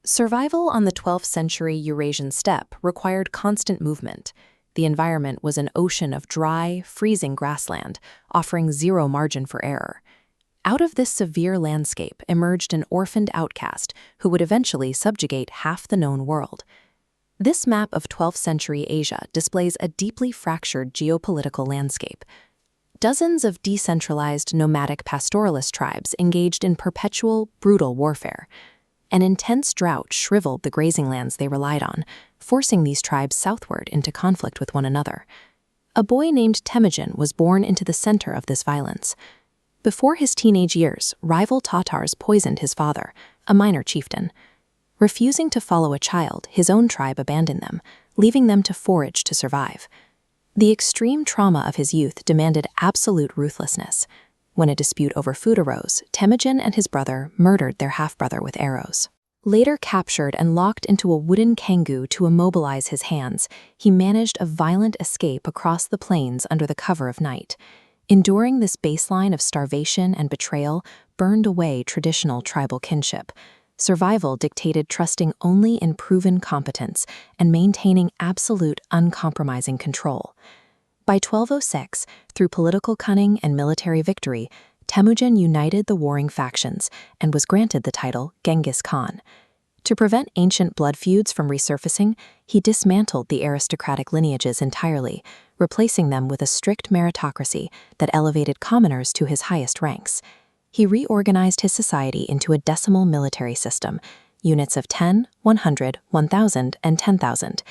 Survival on the 12th century Eurasian steppe required constant movement. The environment was an ocean of dry, freezing grassland, offering zero margin for error. Out of this severe landscape emerged an orphaned outcast who would eventually subjugate half the known world. This map of 12th century Asia displays a deeply fractured geopolitical landscape. Dozens of decentralized nomadic pastoralist tribes engaged in perpetual, brutal warfare. An intense drought shriveled the grazing lands they relied on, forcing these tribes southward into conflict with one another. A boy named Temujin was born into the center of this violence. Before his teenage years, rival Tatars poisoned his father, a minor chieftain. Refusing to follow a child, his own tribe abandoned them, leaving them to forage to survive. The extreme trauma of his youth demanded absolute ruthlessness. When a dispute over food arose, Temujin and his brother murdered their half-brother with arrows. Later captured and locked into a wooden kangu to immobilize his hands, he managed a violent escape across the plains under the cover of night. Enduring this baseline of starvation and betrayal burned away traditional tribal kinship. Survival dictated trusting only in proven competence and maintaining absolute, uncompromising control. By 1206, through political cunning and military victory, Temujin united the warring factions and was granted the title Genghis Khan. To prevent ancient blood feuds from resurfacing, he dismantled the aristocratic lineages entirely, replacing them with a strict meritocracy that elevated commoners to his highest ranks. He reorganized his society into a decimal military system, units of 10, 100, 1,000, and 10,000.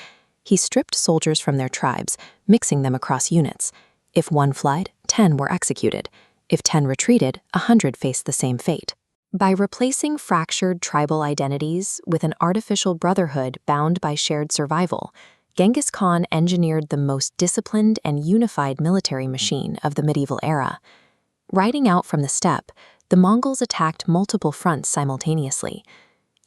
He stripped soldiers from their tribes, mixing them across units. If one fled, 10 were executed. If 10 retreated, 100 faced the same fate. By replacing fractured tribal identities with an artificial brotherhood bound by shared survival, Genghis Khan engineered the most disciplined and unified military machine of the medieval era. Riding out from the steppe, the Mongols attacked multiple fronts simultaneously.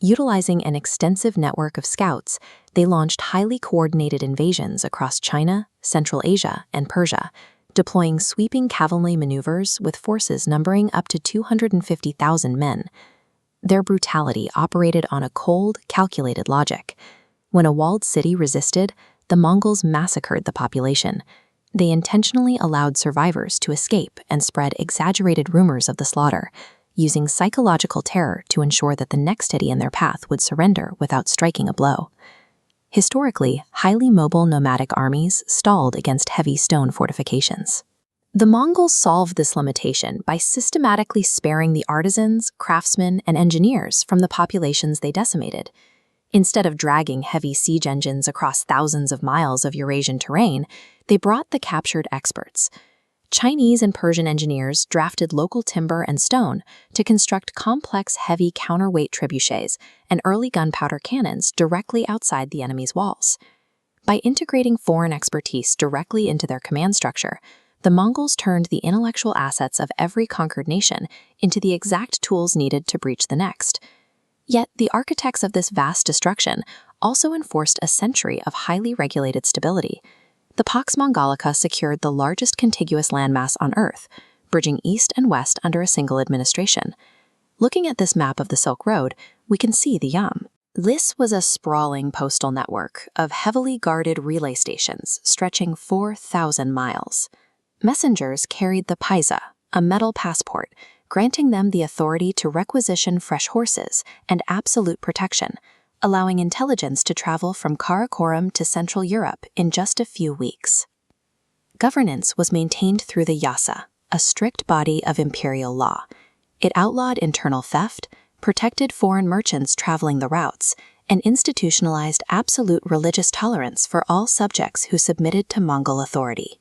Utilizing an extensive network of scouts, they launched highly coordinated invasions across China, Central Asia, and Persia, deploying sweeping cavalry maneuvers with forces numbering up to 250,000 men. Their brutality operated on a cold, calculated logic. When a walled city resisted, the Mongols massacred the population. They intentionally allowed survivors to escape and spread exaggerated rumors of the slaughter, using psychological terror to ensure that the next city in their path would surrender without striking a blow. Historically, highly mobile nomadic armies stalled against heavy stone fortifications. The Mongols solved this limitation by systematically sparing the artisans, craftsmen, and engineers from the populations they decimated. Instead of dragging heavy siege engines across thousands of miles of Eurasian terrain, they brought the captured experts. Chinese and Persian engineers drafted local timber and stone to construct complex heavy counterweight trebuchets and early gunpowder cannons directly outside the enemy's walls. By integrating foreign expertise directly into their command structure, the Mongols turned the intellectual assets of every conquered nation into the exact tools needed to breach the next. Yet the architects of this vast destruction also enforced a century of highly regulated stability. The Pax Mongolica secured the largest contiguous landmass on Earth, bridging east and west under a single administration. Looking at this map of the Silk Road, we can see the Yam. This was a sprawling postal network of heavily guarded relay stations stretching 4,000 miles. Messengers carried the paisa, a metal passport, granting them the authority to requisition fresh horses and absolute protection, allowing intelligence to travel from Karakoram to Central Europe in just a few weeks. Governance was maintained through the Yasa, a strict body of imperial law. It outlawed internal theft, protected foreign merchants traveling the routes, and institutionalized absolute religious tolerance for all subjects who submitted to Mongol authority.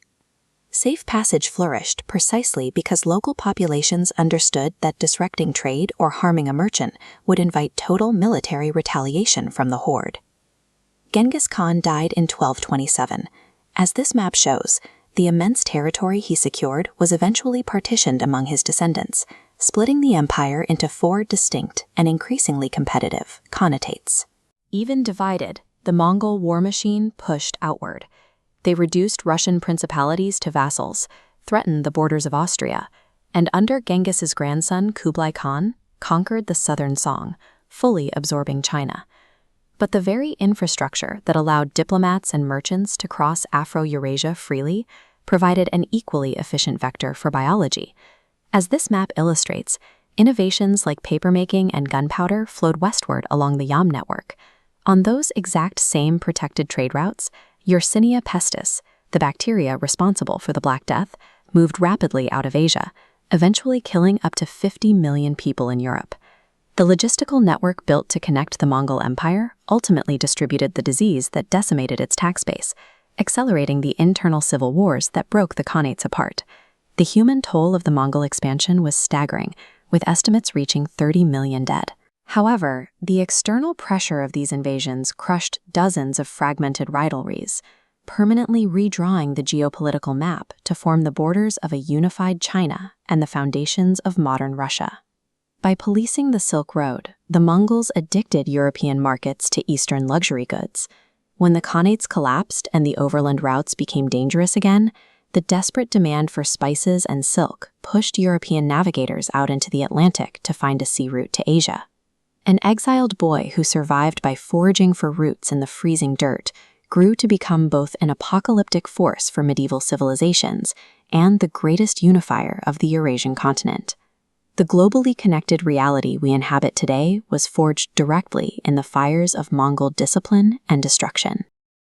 Safe passage flourished precisely because local populations understood that disrupting trade or harming a merchant would invite total military retaliation from the horde. Genghis Khan died in 1227. As this map shows, the immense territory he secured was eventually partitioned among his descendants, splitting the empire into 4 distinct and increasingly competitive Khanates. Even divided, the Mongol war machine pushed outward. They reduced Russian principalities to vassals, threatened the borders of Austria, and under Genghis's grandson Kublai Khan, conquered the southern Song, fully absorbing China. But the very infrastructure that allowed diplomats and merchants to cross Afro-Eurasia freely provided an equally efficient vector for biology. As this map illustrates, innovations like papermaking and gunpowder flowed westward along the Yam network. On those exact same protected trade routes, Yersinia pestis, the bacteria responsible for the Black Death, moved rapidly out of Asia, eventually killing up to 50 million people in Europe. The logistical network built to connect the Mongol Empire ultimately distributed the disease that decimated its tax base, accelerating the internal civil wars that broke the Khanates apart. The human toll of the Mongol expansion was staggering, with estimates reaching 30 million dead. However, the external pressure of these invasions crushed dozens of fragmented rivalries, permanently redrawing the geopolitical map to form the borders of a unified China and the foundations of modern Russia. By policing the Silk Road, the Mongols addicted European markets to Eastern luxury goods. When the Khanates collapsed and the overland routes became dangerous again, the desperate demand for spices and silk pushed European navigators out into the Atlantic to find a sea route to Asia. An exiled boy who survived by foraging for roots in the freezing dirt grew to become both an apocalyptic force for medieval civilizations and the greatest unifier of the Eurasian continent. The globally connected reality we inhabit today was forged directly in the fires of Mongol discipline and destruction.